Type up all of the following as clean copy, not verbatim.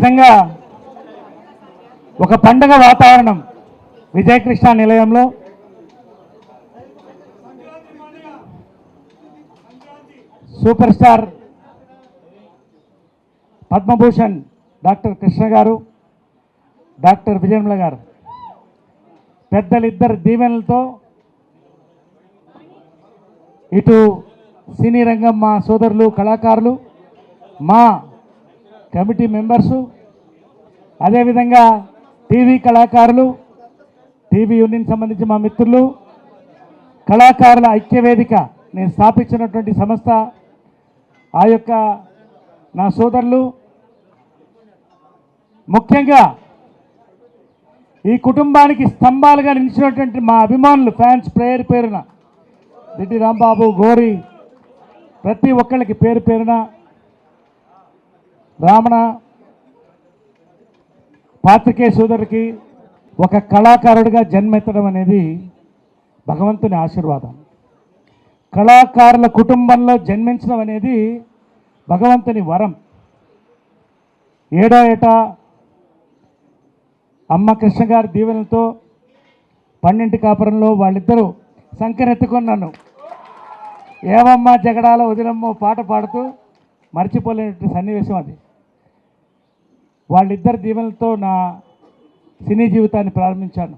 నిజంగా ఒక పండగ వాతావరణం విజయకృష్ణ నిలయంలో. Super star Padma Bhushan doctor Krishna గారు, డాక్టర్ విజయమ్ల గారు పెద్దలిద్దరు దీవెనలతో ఇటు సినీ రంగం మా సోదరులు కళాకారులు, మా కమిటీ మెంబర్సు, అదేవిధంగా టీవీ కళాకారులు, టీవీ యూనియన్ సంబంధించి మా మిత్రులు, కళాకారుల ఐక్యవేదిక నేను స్థాపించినటువంటి సంస్థ, ఆ యొక్క నా సోదరులు, ముఖ్యంగా ఈ కుటుంబానికి స్తంభాలుగా నిలిచినటువంటి మా అభిమానులు, ఫ్యాన్స్ పేరు పేరున రెడ్డి రాంబాబు, గోరి, ప్రతి ఒక్కళ్ళకి పేరు పేరున, రామణ, పాత్రికేయ సోదరుడికి ఒక కళాకారుడిగా జన్మెత్తడం అనేది భగవంతుని ఆశీర్వాదం. కళాకారుల కుటుంబంలో జన్మించడం అనేది భగవంతుని వరం. ఏడో ఏట అమ్మ కృష్ణ గారి దీవెనలతో 12 కాపురంలో వాళ్ళిద్దరూ సంకరెత్తుకొని నన్ను ఏమమ్మా జగడాల వదిలమ్మో పాట పాడుతూ మర్చిపోలేనటువంటి సన్నివేశం అది. వాళ్ళిద్దరు దీవెనలతో నా సినీ జీవితాన్ని ప్రారంభించాను.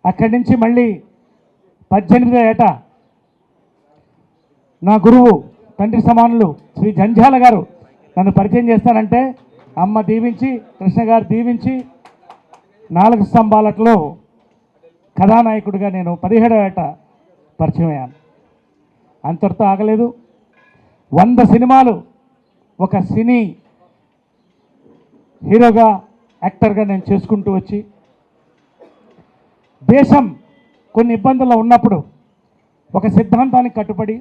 అక్కడి నుంచి మళ్ళీ 18వ ఏట నా గురువు, తండ్రి సమానులు శ్రీ జంజాల గారు నన్ను పరిచయం చేస్తానంటే అమ్మ దీవించి, కృష్ణ గారు దీవించి 4 స్తంభాలట్లో కథానాయకుడిగా నేను 17వ ఏట పరిచయం అయ్యాను. అంతటితో ఆగలేదు. 100 సినిమాలు ఒక సినీ హీరోగా, యాక్టర్గా నేను చేసుకుంటూ వచ్చి, దేశం కొన్ని ఇబ్బందుల్లో ఉన్నప్పుడు ఒక సిద్ధాంతానికి కట్టుబడి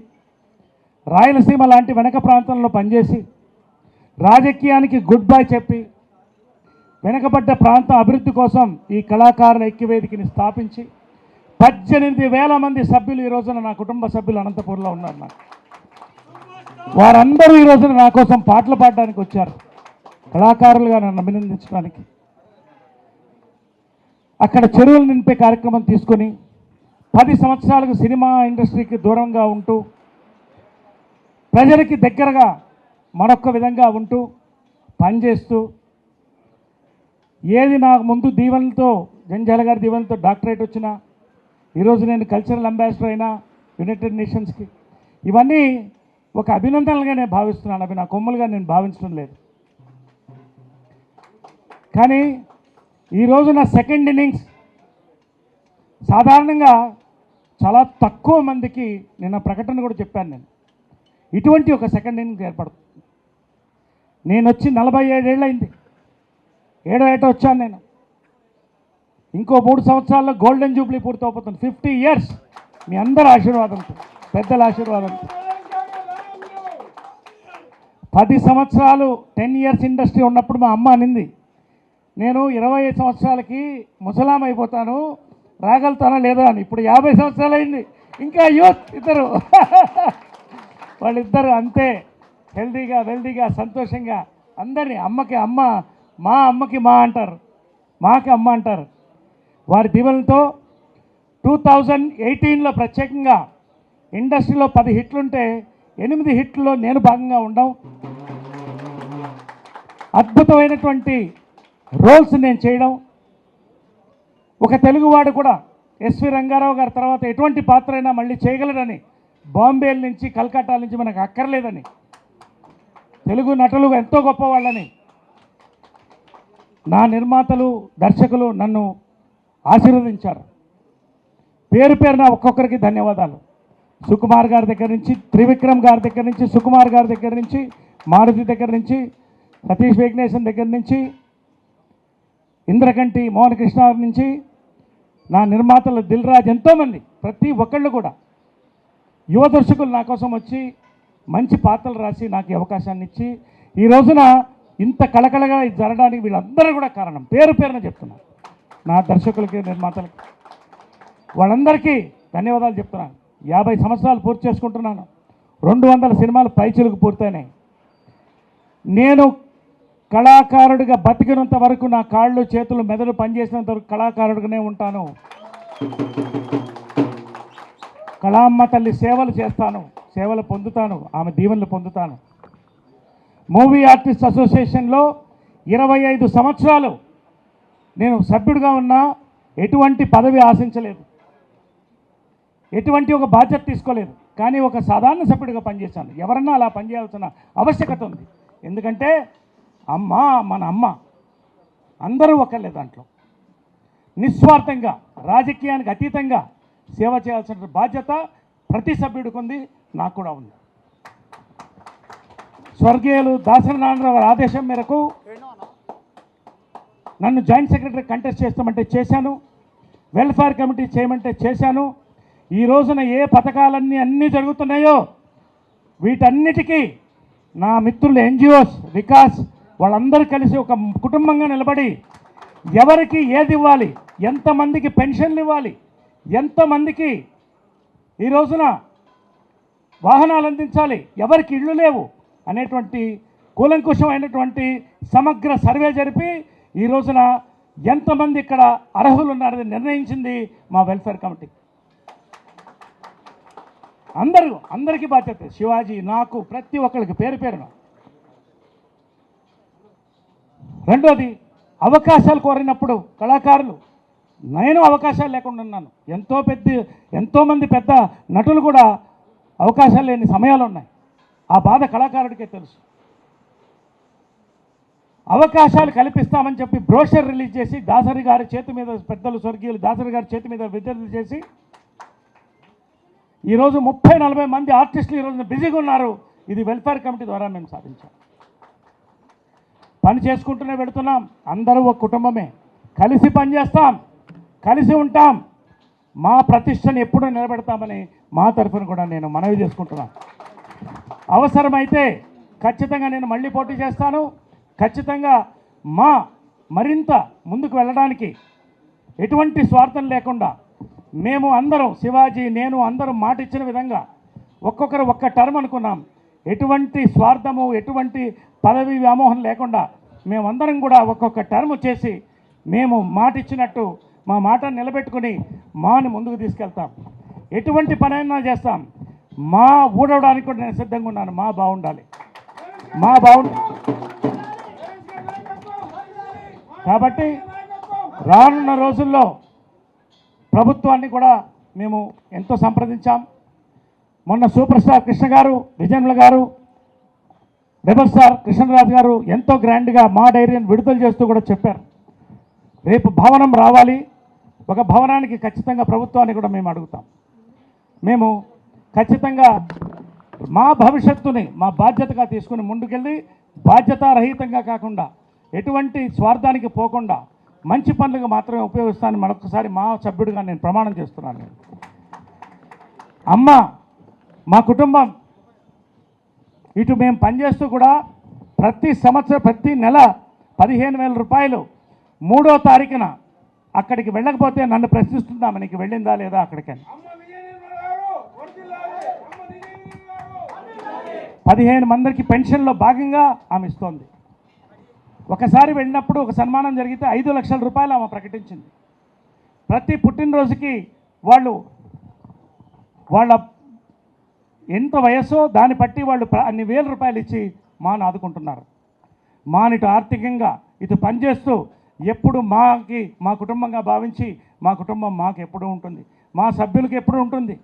రాయలసీమ లాంటి వెనక ప్రాంతంలో పనిచేసి రాజకీయానికి గుడ్ బై చెప్పి వెనకబడ్డ ప్రాంతం అభివృద్ధి కోసం ఈ కళాకారుల ఐక్యవేదికని స్థాపించి 18,000 మంది సభ్యులు ఈ రోజున నా కుటుంబ సభ్యులు అనంతపూర్లో ఉన్నారు. నాకు వారందరూ ఈ రోజున నా కోసం పాటలు పాడడానికి వచ్చారు, కళాకారులుగా నన్ను అభినందించడానికి. అక్కడ చెరువులు నింపే కార్యక్రమం తీసుకొని 10 సంవత్సరాలకు సినిమా ఇండస్ట్రీకి దూరంగా ఉంటూ ప్రజలకి దగ్గరగా మరొక విధంగా ఉంటూ పనిచేస్తూ, ఏది నాకు ముందు దీవెనలతో, జంజాల గారి దీవెనలతో డాక్టరేట్ వచ్చినా, ఈరోజు నేను కల్చరల్ అంబాసిడర్ అయినా యునైటెడ్ నేషన్స్కి, ఇవన్నీ ఒక అభినందనలుగా నేను భావిస్తున్నాను. అవి నా కొమ్ములుగా నేను భావించడం లేదు. కానీ ఈరోజు నా సెకండ్ ఇన్నింగ్స్ సాధారణంగా చాలా తక్కువ మందికి నిన్న ప్రకటన కూడా చెప్పాను. నేను ఇటువంటి ఒక సెకండ్ ఇన్నింగ్స్ ఏర్పడుతుంది. నేను వచ్చి 47 ఏళ్ళు అయింది. 7వ ఏట వచ్చాను నేను. ఇంకో 3 సంవత్సరాల్లో గోల్డెన్ జూబ్లీ పూర్తవుతుంది. 50 ఇయర్స్ మీ అందరి ఆశీర్వాదంతో, పెద్దల ఆశీర్వాదంతో. 10 సంవత్సరాలు 10 ఇయర్స్ ఇండస్ట్రీ ఉన్నప్పుడు మా అమ్మ అనింది, నేను 25 సంవత్సరాలకి ముసలాం అయిపోతాను, రాగలుగుతానా లేదా అని. ఇప్పుడు 50 సంవత్సరాలు అయింది, ఇంకా యూత్ ఇద్దరు. వాళ్ళిద్దరు అంతే హెల్దీగా, వెల్దీగా, సంతోషంగా అందరినీ, అమ్మకి అమ్మ, మా అమ్మకి మా అంటారు, మాకి అమ్మ అంటారు. వారి దీవెనలతో 2018లో ప్రత్యేకంగా ఇండస్ట్రీలో 10 హిట్లుంటే 8 హిట్లలో నేను భాగంగా ఉండడం, అద్భుతమైనటువంటి రోల్స్ నేను చేయడం. ఒక తెలుగువాడు కూడా ఎస్వి రంగారావు గారి తర్వాత ఎటువంటి పాత్ర అయినా మళ్ళీ చేయగలడని, బాంబే నుంచి కలకత్తా నుంచి మనకు అక్కర్లేదని, తెలుగు నటులు ఎంతో గొప్పవాళ్ళని నా నిర్మాతలు, దర్శకులు నన్ను ఆశీర్వదించారు. పేరు పేరున ఒక్కొక్కరికి ధన్యవాదాలు. సుకుమార్ గారి దగ్గర నుంచి, త్రివిక్రమ్ గారి దగ్గర నుంచి, సుకుమార్ గారి దగ్గర నుంచి, మారుతి దగ్గర నుంచి, సతీష్ వేగ్నేశన్ దగ్గర నుంచి, ఇంద్రకంటి మోహన్ కృష్ణ నుంచి, నా నిర్మాతలు దిల్ రాజ్, ఎంతోమంది, ప్రతి ఒక్కళ్ళు కూడా యువ దర్శకులు నా కోసం వచ్చి మంచి పాత్రలు రాసి నాకు అవకాశాన్ని ఇచ్చి ఈ రోజున ఇంత కళకళగా ఇది జరగడానికి వీళ్ళందరూ కూడా కారణం. పేరు పేరున చెప్తున్నాను. నా దర్శకులకి, నిర్మాతలకి, వాళ్ళందరికీ ధన్యవాదాలు చెప్తున్నాను. 50 సంవత్సరాలు పూర్తి చేసుకుంటున్నాను. 200 సినిమాలు పైచిలకు పూర్తయినాయి. నేను కళాకారుడిగా బతికినంత వరకు, నా కాళ్ళు చేతులు మెదడు పనిచేసినంత వరకు కళాకారుడిగానే ఉంటాను. కళామ్మ తల్లి సేవలు చేస్తాను, సేవలు పొందుతాను, ఆమె దీవెనలు పొందుతాను. మూవీ ఆర్టిస్ట్ అసోసియేషన్లో 25 సంవత్సరాలు నేను సభ్యుడిగా ఉన్నా ఎటువంటి పదవి ఆశించలేదు, ఎటువంటి ఒక బాధ్యత తీసుకోలేదు. కానీ ఒక సాధారణ సభ్యుడిగా పనిచేశాను. ఎవరన్నా అలా పనిచేయాల్సిన ఆవశ్యకత ఉంది. ఎందుకంటే అమ్మ మన అమ్మ, అందరూ ఒకళ్ళే. దాంట్లో నిస్వార్థంగా, రాజకీయానికి అతీతంగా సేవ చేయాల్సిన బాధ్యత ప్రతి సభ్యుడికి ఉంది, నాకు కూడా ఉంది. స్వర్గీయులు దాసరి నారాయణరావు గారి ఆదేశం మేరకు నన్ను జాయింట్ సెక్రటరీ కంటెస్ట్ చేస్తామంటే చేశాను, వెల్ఫేర్ కమిటీ చేయమంటే చేశాను. ఈ రోజున ఏ పథకాలన్నీ అన్నీ జరుగుతున్నాయో వీటన్నిటికీ నా మిత్రులు ఎన్జిఓస్, వికాస్ వాళ్ళందరూ కలిసి ఒక కుటుంబంగా నిలబడి ఎవరికి ఏది ఇవ్వాలి, ఎంతమందికి పెన్షన్లు ఇవ్వాలి, ఎంతమందికి ఈ రోజున వాహనాలు అందించాలి, ఎవరికి ఇళ్ళు లేవు అనేటువంటి కూలంకుషమైనటువంటి సమగ్ర సర్వే జరిపి ఈ రోజున ఎంతమంది ఇక్కడ అర్హులు ఉన్నారని నిర్ణయించింది మా వెల్ఫేర్ కమిటీ. అందరికీ బాధ్యత. శివాజీ, నాకు, ప్రతి ఒక్కరికి పేరు పేరున. రెండోది, అవకాశాలు కోరినప్పుడు కళాకారులు, నేను అవకాశాలు లేకుండా ఉన్నాను. ఎంతోమంది పెద్ద నటులు కూడా అవకాశాలు లేని సమయాలు ఉన్నాయి. ఆ బాధ కళాకారుడికే తెలుసు. అవకాశాలు కల్పిస్తామని చెప్పి బ్రోషర్ రిలీజ్ చేసి దాసరి గారి చేతి మీద, పెద్దలు స్వర్గీయులు దాసరి గారి చేతి మీద విడుదల చేసి ఈరోజు 30-40 మంది ఆర్టిస్టులు ఈరోజు బిజీగా ఉన్నారు. ఇది వెల్ఫేర్ కమిటీ ద్వారా మేము సాధించాం. పని చేసుకుంటూనే పెడుతున్నాం. అందరూ ఒక కుటుంబమే, కలిసి పనిచేస్తాం, కలిసి ఉంటాం. మా ప్రతిష్టను ఎప్పుడూ నిలబెడతామని మా తరఫున కూడా నేను మనవి చేసుకుంటున్నాను. అవసరమైతే ఖచ్చితంగా నేను మళ్ళీ పోటీ చేస్తాను. ఖచ్చితంగా మరింత ముందుకు వెళ్ళడానికి ఎటువంటి స్వార్థం లేకుండా మేము అందరం, శివాజీ, నేను అందరం మాట ఇచ్చిన విధంగా ఒక్కొక్కరు ఒక్క టర్మ్ అనుకున్నాం. ఎటువంటి స్వార్థము, ఎటువంటి పదవి వ్యామోహం లేకుండా మేమందరం కూడా ఒక్కొక్క టర్మ్ చేసి మేము మాట ఇచ్చినట్టు మా మాట నిలబెట్టుకుని మాని ముందుకు తీసుకెళ్తాం. ఎటువంటి పనైనా చేస్తాం. ఊడవడానికి కూడా నేను సిద్ధంగా ఉన్నాను. బాగుండాలి. కాబట్టి రానున్న రోజుల్లో ప్రభుత్వాన్ని కూడా మేము ఎంతో సంప్రదించాం. మొన్న సూపర్ స్టార్ కృష్ణ గారు, విజయన్ల గారు, రెబల్ స్టార్ కృష్ణరాజు గారు ఎంతో గ్రాండ్గా మా డైరీని విడుదల చేస్తూ కూడా చెప్పారు, రేపు భవనం రావాలి. ఒక భవనానికి ఖచ్చితంగా ప్రభుత్వాన్ని కూడా మేము అడుగుతాం. మేము ఖచ్చితంగా మా భవిష్యత్తుని మా బాధ్యతగా తీసుకుని ముందుకెళ్ళి, బాధ్యతారహితంగా కాకుండా, ఎటువంటి స్వార్థానికి పోకుండా మంచి పనులకు మాత్రమే ఉపయోగిస్తానని మరొకసారి మా సభ్యుడిగా నేను ప్రమాణం చేస్తున్నాను. అమ్మ, మా కుటుంబం, ఇటు మేము పనిచేస్తూ కూడా ప్రతి సంవత్సరం, ప్రతి నెల 15,000 రూపాయలు 3వ తారీఖున అక్కడికి వెళ్ళకపోతే నన్ను ప్రశ్నిస్తున్నాము, నీకు వెళ్ళిందా లేదా అక్కడికని. 15 మందికి పెన్షన్లో భాగంగా ఆమె ఇస్తోంది. ఒకసారి వెళ్ళినప్పుడు ఒక సన్మానం జరిగితే 5 లక్షల రూపాయలు ఆమె ప్రకటించింది. ప్రతి పుట్టినరోజుకి వాళ్ళ ఎంత వయస్సో దాన్ని బట్టి వాళ్ళు అన్ని వేల రూపాయలు ఇచ్చి మాను ఆదుకుంటున్నారు. మానిటు ఆర్థికంగా ఇటు పనిచేస్తూ ఎప్పుడు మా కుటుంబంగా భావించి, మా కుటుంబం మాకు ఎప్పుడు ఉంటుంది, మా సభ్యులకు ఎప్పుడు ఉంటుంది.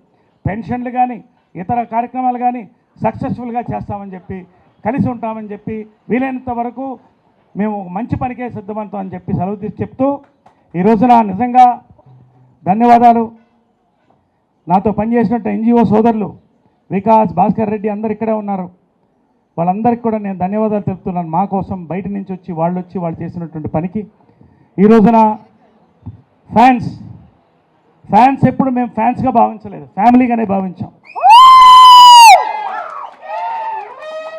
పెన్షన్లు కానీ ఇతర కార్యక్రమాలు కానీ సక్సెస్ఫుల్గా చేస్తామని చెప్పి, కలిసి ఉంటామని చెప్పి, వీలైనంత వరకు మేము మంచి పనికే సిద్ధమంతాం అని చెప్పి సెలవు తీసి చెప్తూ, ఈ రోజున నిజంగా ధన్యవాదాలు. నాతో పనిచేసినట్టు ఎన్జిఓ సోదరులు వికాస్, భాస్కర్ రెడ్డి అందరు ఇక్కడే ఉన్నారు. వాళ్ళందరికీ కూడా నేను ధన్యవాదాలు తెలుపుతున్నాను. మా కోసం బయట నుంచి వచ్చి వాళ్ళు చేసినటువంటి పనికి. ఈ రోజున ఫ్యాన్స్ ఎప్పుడు మేము ఫ్యాన్స్గా భావించలేదు, ఫ్యామిలీగానే భావించాం.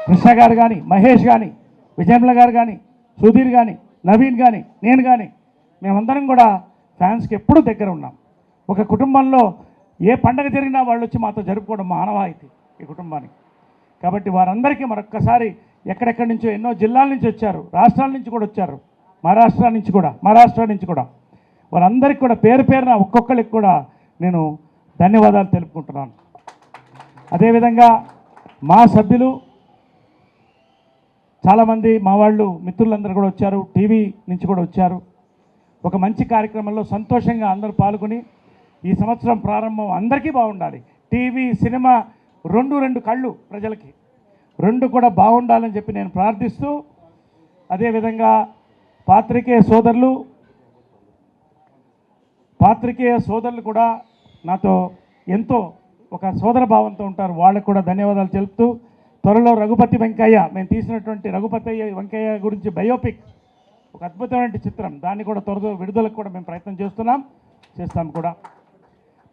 కృష్ణ గారు కానీ, మహేష్ కానీ, విజయమ్ల గారు కానీ, సుధీర్ కానీ, నవీన్ కానీ, నేను కానీ, మేమందరం కూడా ఫ్యాన్స్కి ఎప్పుడూ దగ్గర ఉన్నాం. ఒక కుటుంబంలో ఏ పండగ జరిగినా వాళ్ళు వచ్చి మాతో జరుపుకోవడం మా ఆనవాయితీ ఈ కుటుంబానికి. కాబట్టి వారందరికీ మరొక్కసారి ఎక్కడెక్కడి నుంచో ఎన్నో జిల్లాల నుంచి వచ్చారు, రాష్ట్రాల నుంచి కూడా వచ్చారు, మహారాష్ట్ర నుంచి కూడా వారందరికీ కూడా పేరు పేరున ఒక్కొక్కరికి కూడా నేను ధన్యవాదాలు తెలుపుకుంటున్నాను. అదేవిధంగా మా సభ్యులు చాలామంది మా వాళ్ళు మిత్రులందరూ కూడా వచ్చారు, టీవీ నుంచి కూడా వచ్చారు. ఒక మంచి కార్యక్రమంలో సంతోషంగా అందరూ పాల్గొని ఈ సంవత్సరం ప్రారంభం అందరికీ బాగుండాలి. టీవీ సినిమా రెండు కళ్ళు ప్రజలకి రెండు కూడా బాగుండాలని చెప్పి నేను ప్రార్థిస్తూ, అదేవిధంగా పాత్రికేయ సోదరులు కూడా నాతో ఎంతో ఒక సోదర భావంతో ఉంటారు. వాళ్ళకు కూడా ధన్యవాదాలు తెలుపుతూ, త్వరలో రఘుపతి వెంకయ్య మేము తీసినటువంటి రఘుపతి వెంకయ్య గురించి బయోపిక్ ఒక అద్భుతమైన చిత్రం, దాన్ని కూడా త్వరలో విడుదలకు కూడా మేము ప్రయత్నం చేస్తాం కూడా.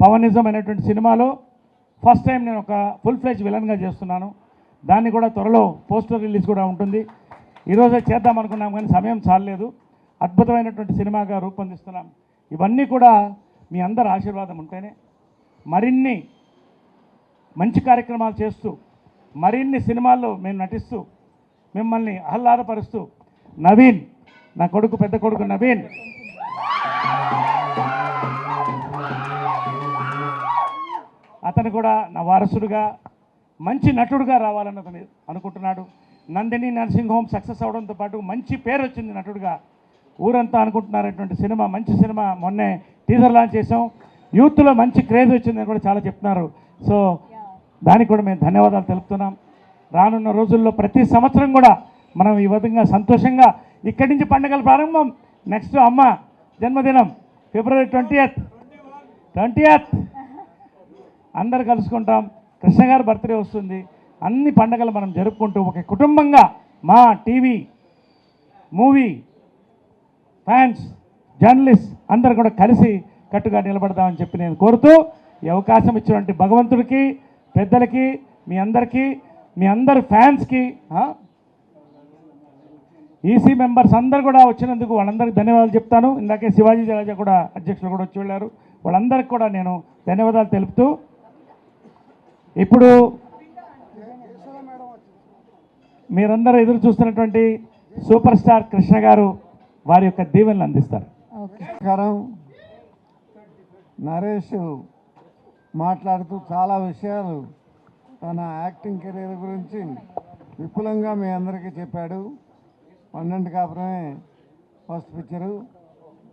పవనిజం అనేటువంటి సినిమాలో ఫస్ట్ టైం నేను ఒక ఫుల్ ఫ్లెజ్ విలన్గా చేస్తున్నాను. దాన్ని కూడా త్వరలో పోస్టర్ రిలీజ్ కూడా ఉంటుంది. ఈరోజే చేద్దాం అనుకున్నాం కానీ సమయం చాలలేదు. అద్భుతమైనటువంటి సినిమాగా రూపొందిస్తున్నాం. ఇవన్నీ కూడా మీ అందరి ఆశీర్వాదం ఉంటేనే మరిన్ని మంచి కార్యక్రమాలు చేస్తూ, మరిన్ని సినిమాల్లో మేము నటిస్తూ, మిమ్మల్ని ఆహ్లాదపరుస్తూ, నవీన్ నా కొడుకు, పెద్ద కొడుకు నవీన్ అతను కూడా నా వారసుడుగా మంచి నటుడుగా రావాలని అతను అనుకుంటున్నాడు. నందిని నర్సింగ్ హోమ్ సక్సెస్ అవడంతో పాటు మంచి పేరు వచ్చింది నటుడుగా. ఊరంతా అనుకుంటున్నారటువంటి సినిమా, మంచి సినిమా. మొన్నే టీజర్ లాంచ్ చేసాం, యూత్లో మంచి క్రేజ్ వచ్చిందని కూడా చాలా చెప్తున్నారు. సో దానికి కూడా మేము ధన్యవాదాలు తెలుపుతున్నాం. రానున్న రోజుల్లో ప్రతి సంవత్సరం కూడా మనం ఈ విధంగా సంతోషంగా ఇక్కడి నుంచి పండుగల ప్రారంభం. నెక్స్ట్ అమ్మ జన్మదినం ఫిబ్రవరి 20th అందరు కలుసుకుంటాం. కృష్ణ గారి బర్త్డే వస్తుంది. అన్ని పండుగలు మనం జరుపుకుంటూ ఒక కుటుంబంగా మా టీవీ మూవీ ఫ్యాన్స్ జర్నలిస్ట్ అందరు కూడా కలిసి కట్టుగా నిలబడదామని చెప్పి నేను కోరుతూ, ఈ అవకాశం ఇచ్చినటువంటి భగవంతుడికి, పెద్దలకి, మీ అందరి ఫ్యాన్స్కి, ఈసీ మెంబర్స్ అందరు కూడా వచ్చినందుకు వాళ్ళందరికీ ధన్యవాదాలు చెప్తాను. ఇందాకే శివాజీ జలాజా కూడా అధ్యక్షులు కూడా వచ్చి వెళ్ళారు. వాళ్ళందరికీ కూడా నేను ధన్యవాదాలు తెలుపుతూ, ఇప్పుడు మీరందరూ ఎదురు చూస్తున్నటువంటి సూపర్ స్టార్ కృష్ణ గారు వారి యొక్క దీవెనలు అందిస్తారు. నరేష్ మాట్లాడుతూ చాలా విషయాలు తన యాక్టింగ్ కెరీర్ గురించి విపులంగా మీ అందరికీ చెప్పాడు. 12 కాపురమే ఫస్ట్ పిక్చరు.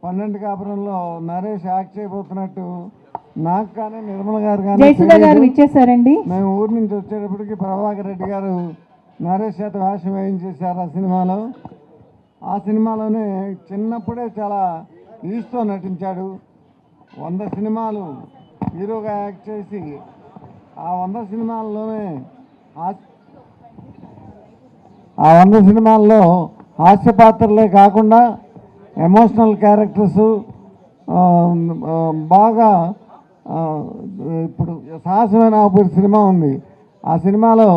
12 కాపురంలో నరేష్ యాక్ట్ చేయబోతున్నట్టు నాకు కానీ నిర్మల గారు కానీ ఇచ్చేసారండి. మేము ఊరి నుంచి వచ్చేటప్పటికి ప్రభాకర్ రెడ్డి గారు నరేష్ చేత వేషం వేయించేశారు ఆ సినిమాలో. ఆ సినిమాలోనే చిన్నప్పుడే చాలా ఈస్తో నటించాడు. 100 సినిమాలు హీరోగా యాక్ట్ చేసి ఆ 100 సినిమాల్లో హాస్య పాత్రలే కాకుండా ఎమోషనల్ క్యారెక్టర్స్ బాగా, ఇప్పుడు సాహసమైన ఆపూరి సినిమా ఉంది. ఆ సినిమాలో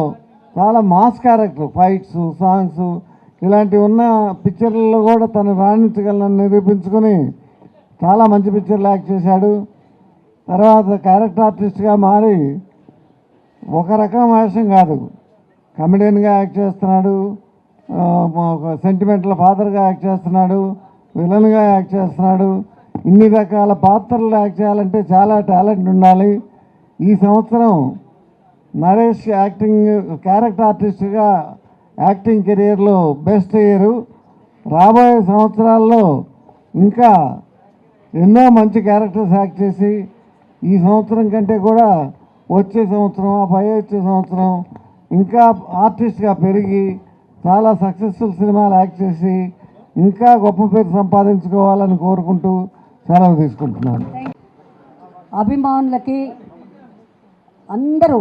చాలా మాస్ క్యారెక్టర్, ఫైట్స్, సాంగ్స్ ఇలాంటివి ఉన్న పిక్చర్లలో కూడా తను రాణించగలని నిరూపించుకొని చాలా మంచి పిక్చర్లు యాక్ట్ చేశాడు. తర్వాత క్యారెక్టర్ ఆర్టిస్ట్గా మారి ఒక రకం వేషం కాదు, కమెడియన్గా యాక్ట్ చేస్తున్నాడు, సెంటిమెంటల్ ఫాదర్గా యాక్ట్ చేస్తున్నాడు, విలన్గా యాక్ట్ చేస్తున్నాడు. ఇన్ని రకాల పాత్రలు యాక్ట్ చేయాలంటే చాలా టాలెంట్ ఉండాలి. ఈ సంవత్సరం నరేష్ క్యారెక్టర్ ఆర్టిస్ట్గా యాక్టింగ్ కెరియర్లో బెస్ట్ ఇయర్. రాబోయే సంవత్సరాల్లో ఇంకా ఎన్నో మంచి క్యారెక్టర్స్ యాక్ట్ చేసి ఈ సంవత్సరం కంటే కూడా వచ్చే సంవత్సరం, ఆ పై వచ్చే సంవత్సరం ఇంకా ఆర్టిస్ట్గా పెరిగి చాలా సక్సెస్ఫుల్ సినిమాలు యాక్ట్ చేసి ఇంకా గొప్ప పేరు సంపాదించుకోవాలని కోరుకుంటూ సెలవు తీసుకుంటున్నాను. అభిమానులకి అందరూ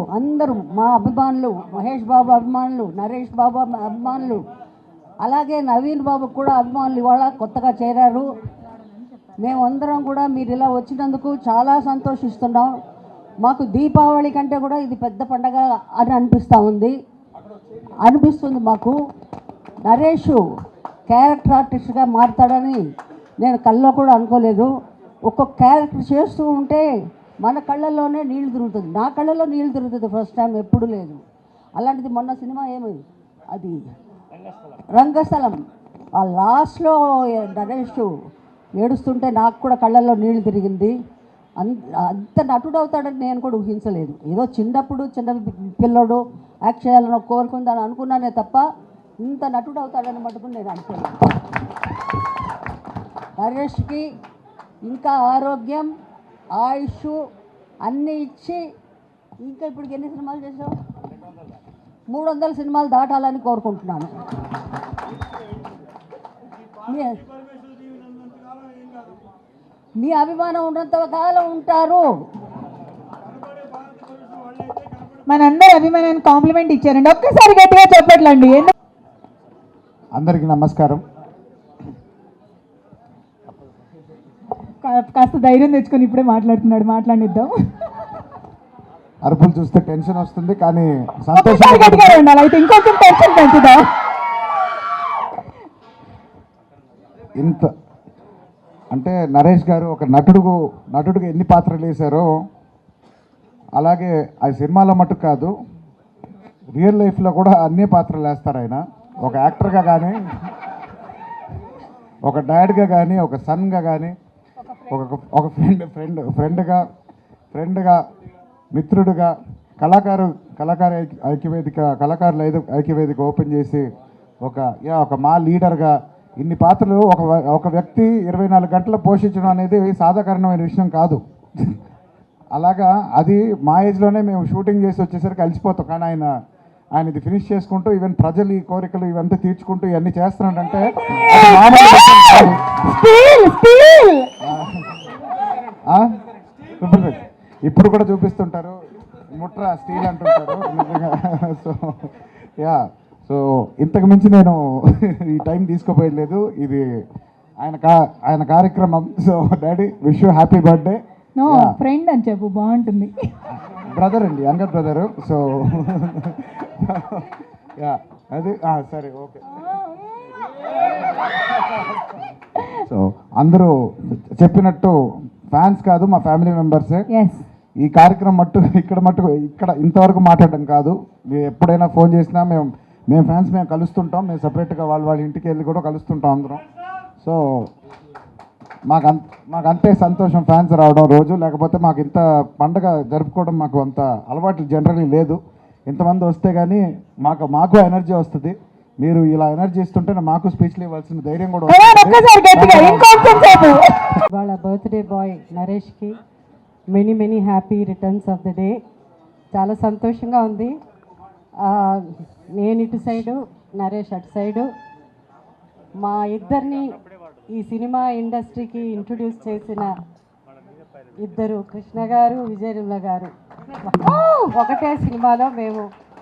మా అభిమానులు, మహేష్ బాబు అభిమానులు, నరేష్ బాబు అభిమానులు, అలాగే నవీన్ బాబు కూడా అభిమానులు ఇవాళ కొత్తగా చేరారు. మేమందరం కూడా మీరు ఇలా వచ్చినందుకు చాలా సంతోషిస్తున్నాం. మాకు దీపావళి కంటే కూడా ఇది పెద్ద పండగ అని అనిపిస్తుంది మాకు. నరేష్ క్యారెక్టర్ ఆర్టిస్ట్గా మారుతాడని నేను కల్లో కూడా అనుకోలేదు. ఒక్కొక్క క్యారెక్టర్ చేస్తూ ఉంటే మన కళ్ళల్లోనే నీళ్లు తిరుగుతుంది. నా కళ్ళలో నీళ్లు తిరుగుతుంది, ఫస్ట్ టైం, ఎప్పుడు లేదు. అలాంటిది మొన్న సినిమా అది రంగస్థలం ఆ లాస్ట్లో నరేష్ ఏడుస్తుంటే నాకు కూడా కళ్ళల్లో నీళ్లు తిరిగింది. అంత నటుడు అవుతాడని నేను కూడా ఊహించలేదు. ఏదో చిన్నప్పుడు చిన్న పిల్లడు యాక్ట్ చేయాలని కోరుకుందని అనుకున్నానే తప్ప ఇంత నటుడు అవుతాడని మటుకు నేను అనుకోలేదు. నరేష్కి ఇంకా ఆరోగ్యం, ఆయుష్ అన్నీ ఇచ్చి ఇంకా ఇప్పుడు ఎన్ని సినిమాలు చేసావు? 300 సినిమాలు దాటాలని కోరుకుంటున్నాను. మీ అభిమానం ఉన్నంత కాలం ఉంటారు. మనందరి అభిమానాన్ని కాంప్లిమెంట్ ఇచ్చారండి. ఒక్కసారి గట్టిగా చెప్పట్లండి. అందరికీ నమస్కారం. కాస్త ధైర్యం తెచ్చుకొని ఇప్పుడే మాట్లాడుతున్నాడు, మాట్లాడిద్దాం. అరుపులు చూస్తే టెన్షన్ వస్తుంది, కానీ ఒక్కసారి గట్టిగా ఉండాలి. అయితే ఇంకొంచెం టెన్షన్ పెంచుదాం. ఇంత అంటే నరేష్ గారు ఒక నటుడుగా ఎన్ని పాత్రలు వేశారో అలాగే ఆ సినిమాలో మటుకు కాదు, రియల్ లైఫ్లో కూడా అన్ని పాత్రలు వేస్తారు ఆయన. ఒక యాక్టర్గా కానీ, ఒక డాడ్గా కానీ, ఒక సన్గా కానీ, ఒక ఫ్రెండ్గా, మిత్రుడుగా, కళాకారుల ఐక్యవేదిక ఓపెన్ చేసి ఒక మా లీడర్గా ఇన్ని పాత్రలు ఒక వ్యక్తి 24 గంటలు పోషించడం అనేది సాధారణమైన విషయం కాదు. అలాగా అది మా ఏజ్లోనే మేము షూటింగ్ చేసి వచ్చేసరికి కలిసిపోతాం. కానీ ఆయన ఇది ఫినిష్ చేసుకుంటూ ఈవెన్ ప్రజలు ఈ కోరికలు ఇవంతా తీర్చుకుంటూ ఇవన్నీ చేస్తున్నాడంటే ఇప్పుడు కూడా చూపిస్తుంటారు, ముట్రా స్టీల్ అంటుంటారు. సో ఇంతకు మించి నేను ఈ టైం తీసుకోపోయలేదు. ఇది ఆయన కార్యక్రమం. So daddy wish you happy birthday. No friend అని చెప్పు, బాగుంటుంది. బ్రదర్ అండి, యంగర్ బ్రదరు. సో అది సరే, ఓకే. సో అందరూ చెప్పినట్టు ఫ్యాన్స్ కాదు, మా ఫ్యామిలీ మెంబర్సే. ఈ కార్యక్రమం ఇక్కడ ఇంతవరకు మాట్లాడడం కాదు. మీరు ఎప్పుడైనా ఫోన్ చేసినా మేము ఫ్యాన్స్ మేము కలుస్తుంటాం. మేము సపరేట్గా వాళ్ళ ఇంటికి వెళ్ళి కూడా కలుస్తుంటాం అందరం. సో మాకు అంతే సంతోషం ఫ్యాన్స్ రావడం రోజు. లేకపోతే మాకు ఇంత పండగ జరుపుకోవడం మాకు అంత అలవాటు జనరల్లీ లేదు. ఇంతమంది వస్తే కానీ మాకు ఎనర్జీ వస్తుంది. మీరు ఇలా ఎనర్జీ ఇస్తుంటే మాకు స్పీచ్లు ఇవ్వాల్సిన ధైర్యం కూడా వాళ్ళ బర్త్డే బాయ్ నరేష్కి many happy returns of the day. చాలా సంతోషంగా ఉంది. నేను ఇటు సైడు, నరేష్ అటు సైడు. మా ఇద్దరిని ఈ సినిమా ఇండస్ట్రీకి ఇంట్రొడ్యూస్ చేసిన ఇద్దరు, కృష్ణ గారు, విజయనిర్మల గారు, ఒకటే సినిమాలో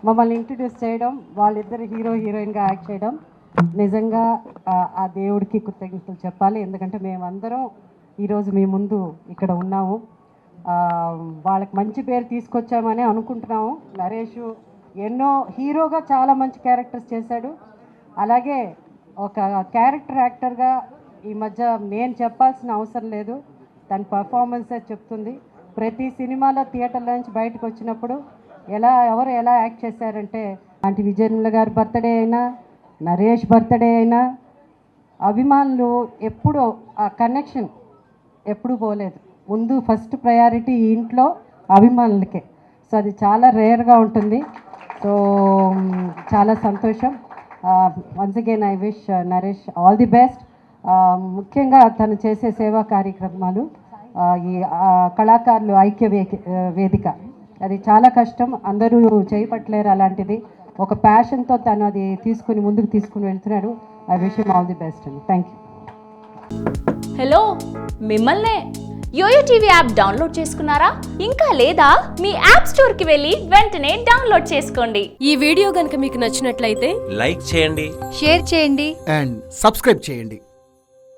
మమ్మల్ని ఇంట్రొడ్యూస్ చేయడం, వాళ్ళిద్దరు హీరోయిన్గా యాక్ట్ చేయడం నిజంగా ఆ దేవుడికి కృతజ్ఞతలు చెప్పాలి. ఎందుకంటే మేమందరం ఈరోజు మీ ముందు ఇక్కడ ఉన్నాము. వాళ్ళకి మంచి పేరు తీసుకొచ్చామని అనుకుంటున్నాము. నరేష్ ఎన్నో హీరోగా చాలా మంచి క్యారెక్టర్స్ చేశాడు. అలాగే ఒక క్యారెక్టర్ యాక్టర్గా ఈ మధ్య నేను చెప్పాల్సిన అవసరం లేదు, తన పర్ఫార్మెన్సే చెప్తుంది. ప్రతి సినిమాలో థియేటర్లో నుంచి బయటకు వచ్చినప్పుడు ఎవరు ఎలా యాక్ట్ చేశారంటే, అంటే విజయనిర్మల గారి బర్త్డే అయినా, నరేష్ బర్త్డే అయినా, అభిమానులు ఎప్పుడూ ఆ కనెక్షన్ ఎప్పుడు పోలేదు. ముందు ఫస్ట్ ప్రయారిటీ ఈ ఇంట్లో అభిమానులకే. సో అది చాలా రేర్గా ఉంటుంది. సో చాలా సంతోషం. Once again I wish Naresh all the best. ముఖ్యంగా తను చేసే సేవా కార్యక్రమాలు, ఈ కళాకారులు ఐక్య వేదిక, అది చాలా కష్టం, అందరూ చేయపట్లేరు. అలాంటిది ఒక ప్యాషన్తో తను అది ముందుకు తీసుకుని వెళ్తున్నాడు. I wish him all the best అండి. Thank you. హలో, మిమ్మల్నే. యోయో టీవీ యాప్ డౌన్లోడ్ చేసుకున్నారా? ఇంకా లేదా? మీ యాప్ స్టోర్కి వెళ్ళి వెంటనే డౌన్లోడ్ చేసుకోండి. ఈ వీడియో గనుక మీకు నచ్చినట్లయితే లైక్ చేయండి, షేర్ చేయండి అండ్ సబ్స్క్రైబ్ చేయండి.